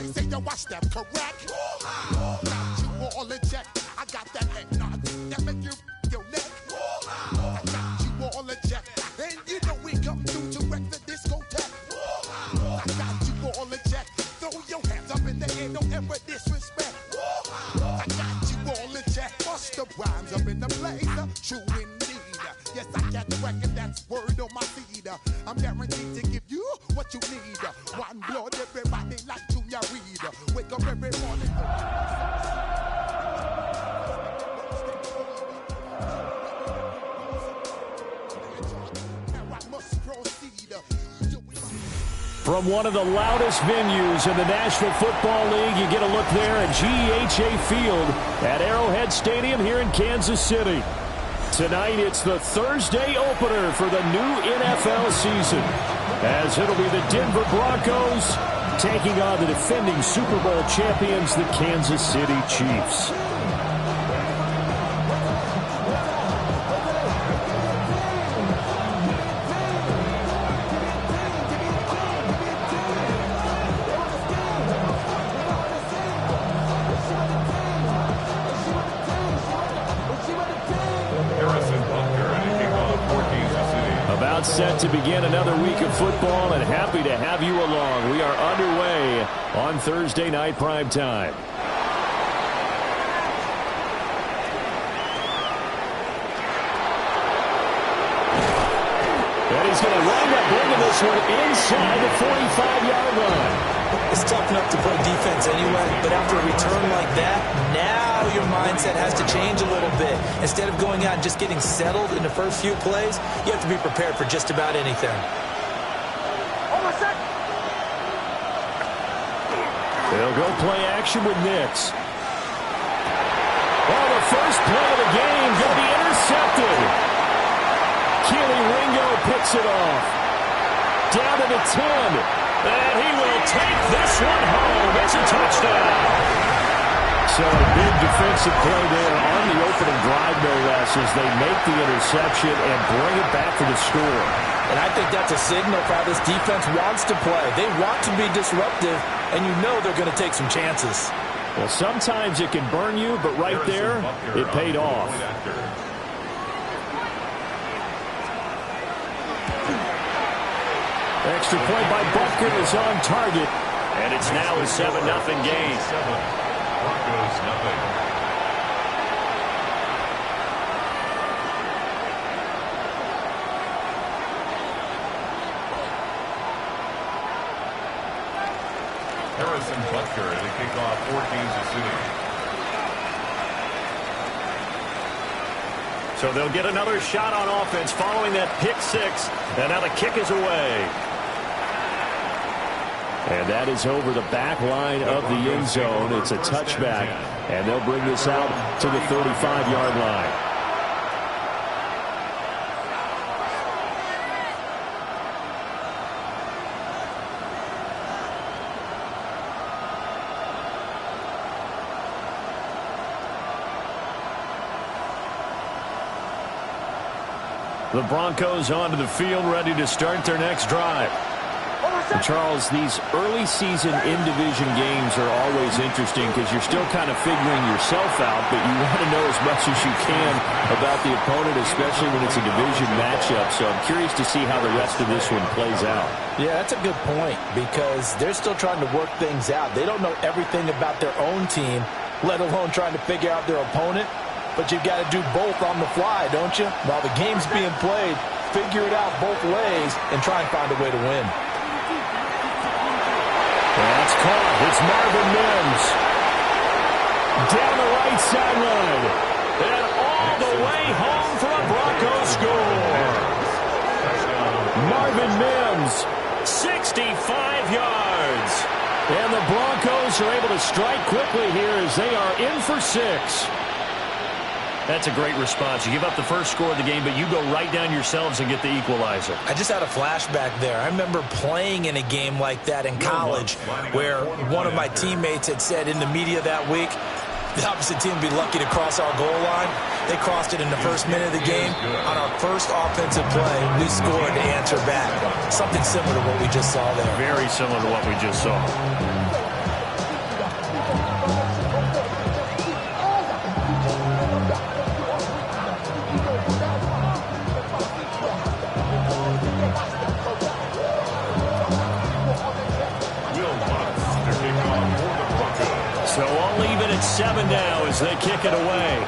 they say yo, I step correct. Got you all in check. I got that eggnog that make you your neck. I got you all in check. And you know we come through to wreck the discotheque. I got you all in check. Throw your hands up in the air, don't ever disrespect. I got you all in check. Bust the rhymes up in the blazer. True indeed. Yes, I got the record, that's word on my feed. I'm guaranteed to give you what you need. One blood, everybody like Junior Reed. Wake up every morning. From one of the loudest venues in the National Football League, you get a look there at GEHA Field at Arrowhead Stadium here in Kansas City. Tonight, it's the Thursday opener for the new NFL season, as it'll be the Denver Broncos taking on the defending Super Bowl champions, the Kansas City Chiefs. Set to begin another week of football, and happy to have you along. We are underway on Thursday night prime time. And he's going to wind up bringing this one inside the 45-yard line. It's tough enough to play defense anyway, but after a return like that, now your mindset has to change a little bit. Instead of going out and just getting settled in the first few plays, you have to be prepared for just about anything. They'll go play action with Nix. Oh, the first play of the game going to be intercepted. Keely Ringo picks it off. Down to the 10. And he will take this one home. It's a touchdown. So a big defensive play there on the opening drive, no less, as they make the interception and bring it back for the score. And I think that's a signal for how this defense wants to play. They want to be disruptive, and you know they're going to take some chances. Well, sometimes it can burn you, but right there, it paid off. Extra point by Butker is on target, and it's now a 7-0 game. Broncos nothing. Harrison Butker to kick off for Kansas City. So they'll get another shot on offense following that pick six, and now the kick is away. And that is over the back line of the end zone. It's a touchback, and they'll bring this out to the 35-yard line. The Broncos onto the field, ready to start their next drive. And Charles, these early season in-division games are always interesting because you're still kind of figuring yourself out, but you want to know as much as you can about the opponent, especially when it's a division matchup. So I'm curious to see how the rest of this one plays out. Yeah, that's a good point because they're still trying to work things out. They don't know everything about their own team, let alone trying to figure out their opponent. But you've got to do both on the fly, don't you? While the game's being played, figure it out both ways and try and find a way to win. That's caught. It's Marvin Mims. Down the right sideline. And all the way home for a Broncos score. Marvin Mims, 65 yards. And the Broncos are able to strike quickly here as they are in for 6. That's a great response. You give up the first score of the game, but you go right down yourselves and get the equalizer. I just had a flashback there. I remember playing in a game like that in college where one of my teammates had said in the media that week, the opposite team would be lucky to cross our goal line. They crossed it in the first minute of the game. On our first offensive play, we scored to answer back. Something similar to what we just saw there. Very similar to what we just saw. 7 now as they kick it away.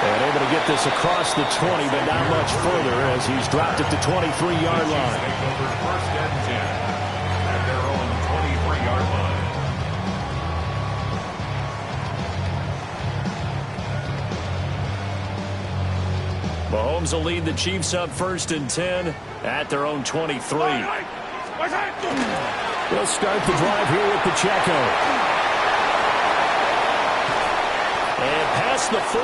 And able to get this across the 20, but not much further as he's dropped it to 23-yard line. First and 10 at their own 23-yard line. Mahomes will lead the Chiefs up 1st and 10 at their own 23. They'll start the drive here with Pacheco. And past the 40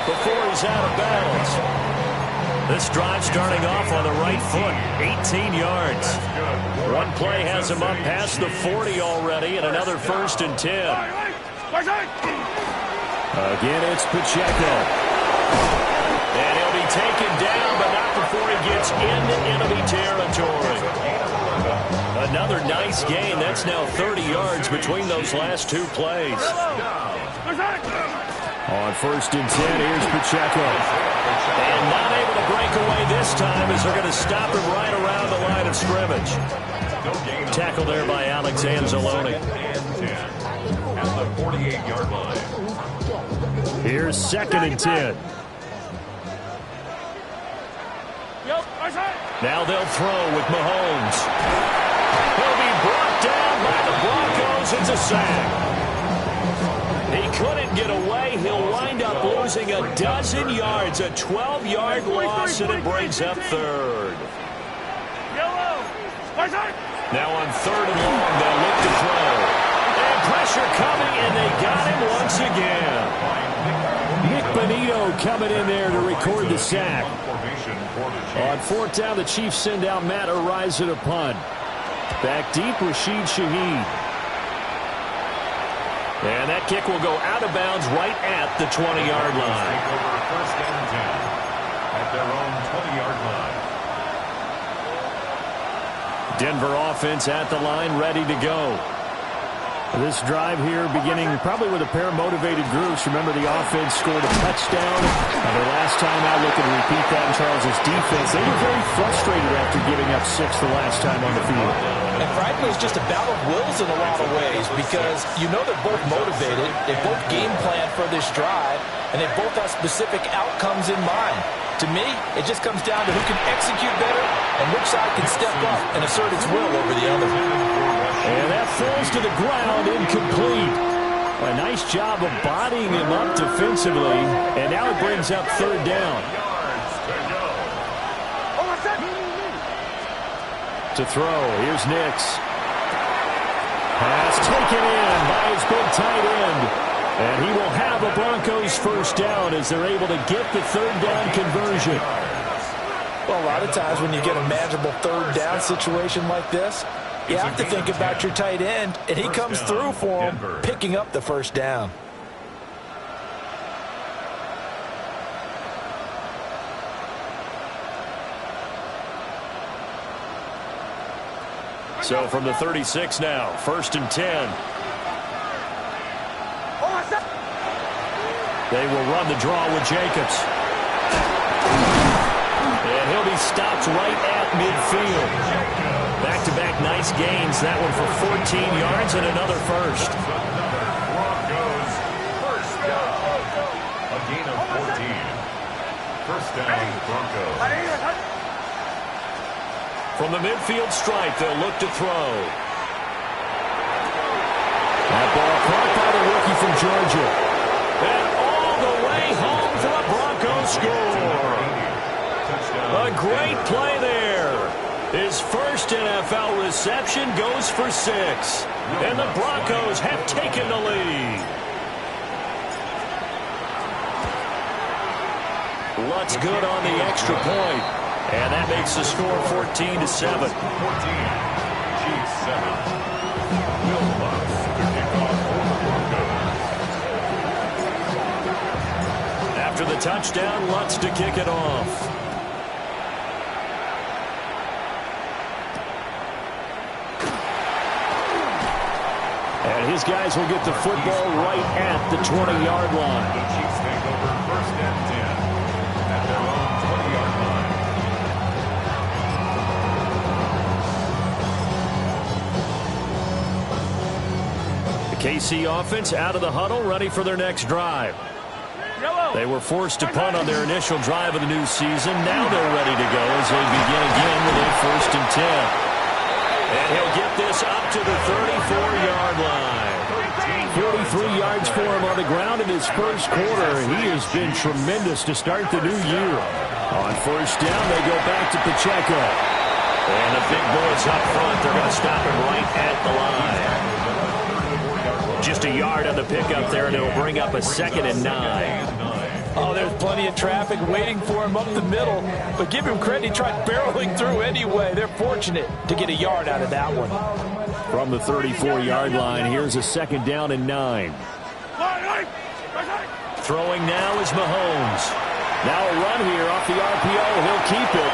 before he's out of bounds. This drive starting off on the right foot, 18 yards. One play has him up past the 40 already, and another 1st and 10. Again, it's Pacheco. And he'll be taken down, but not before he gets into enemy territory. Another nice gain. That's now 30 yards between those last 2 plays. On 1st and 10, here's Pacheco. And not able to break away this time as they're going to stop him right around the line of scrimmage. Tackle there by Alex Anzalone. At the 48-yard line. Here's 2nd and 10. Now they'll throw with Mahomes. He'll be brought down by the Broncos. It's a sack. He couldn't get away. He'll wind up losing a dozen yards, a 12-yard loss, and it brings up 3rd. Now on 3rd and long, they'll look to throw. And pressure coming, and they got him once again. Nick Bonito coming in there to record the sack. On 4th down, the Chiefs send out Matt Araiza to punt. Back deep, Rashid Shaheed. And that kick will go out of bounds right at the 20-yard line. First and 10 at their own 20-yard line. Denver offense at the line, ready to go. This drive here beginning probably with a pair of motivated groups. Remember, the offense scored a touchdown. Their last time out, looking to repeat that in Charles' defense. They were very frustrated after giving up 6 the last time on the field. And frankly, it's just a battle of wills in a lot of ways because you know they're both motivated. They both game plan for this drive, and they both have specific outcomes in mind. To me, it just comes down to who can execute better and which side can step up and assert its will over the other. And that falls to the ground, incomplete. A nice job of bodying him up defensively, and now it brings up 3rd down. To throw, here's Nix. Pass taken in by his big tight end. And he will have a Broncos 1st down as they're able to get the 3rd down conversion. Well, a lot of times when you get a manageable 3rd down situation like this, you have to think about your tight end, and he comes through for him, picking up the 1st down. So from the 36 now, 1st and 10. They will run the draw with Jacobs. And he'll be stopped right at midfield. Back-to-back nice gains. That one for 14 yards and another 1st. Broncos, 1st down. A gain of 14. 1st down, Broncos. From the midfield stripe, they'll look to throw. That ball caught by the rookie from Georgia. And all the way home for a Broncos score. A great play there. His 1st NFL reception goes for 6. And the Broncos have taken the lead. Lutz good on the extra point. And that makes the score 14-7. 14. Chiefs 7. Will Lutz to kick off for the Broncos. After the touchdown, Lutz to kick it off. And his guys will get the football right at the 20-yard line. The Chiefs take over 1st and 10 at their own 20-yard line. KC offense out of the huddle, ready for their next drive. They were forced to punt on their initial drive of the new season. Now they're ready to go as they begin again with a 1st and 10. And he'll get this up to the 34-yard line. 43 yards for him on the ground in his first quarter. He has been tremendous to start the new year. On 1st down, they go back to Pacheco. And the big boys up front, they're going to stop him right at the line. Just a yard on the pickup there, and it'll bring up a 2nd and 9. Oh, there's plenty of traffic waiting for him up the middle. But give him credit, he tried barreling through anyway. They're fortunate to get a yard out of that one. From the 34-yard line, here's a 2nd down and 9. Throwing now is Mahomes. Now a run here off the RPO. He'll keep it.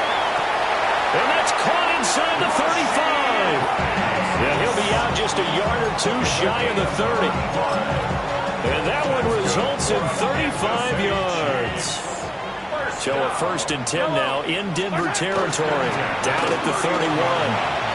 And that's caught inside the 35. And he'll be out just a yard or two shy of the 30. And that one results in 35 yards. So a 1st and 10 now in Denver territory. Down at the 31.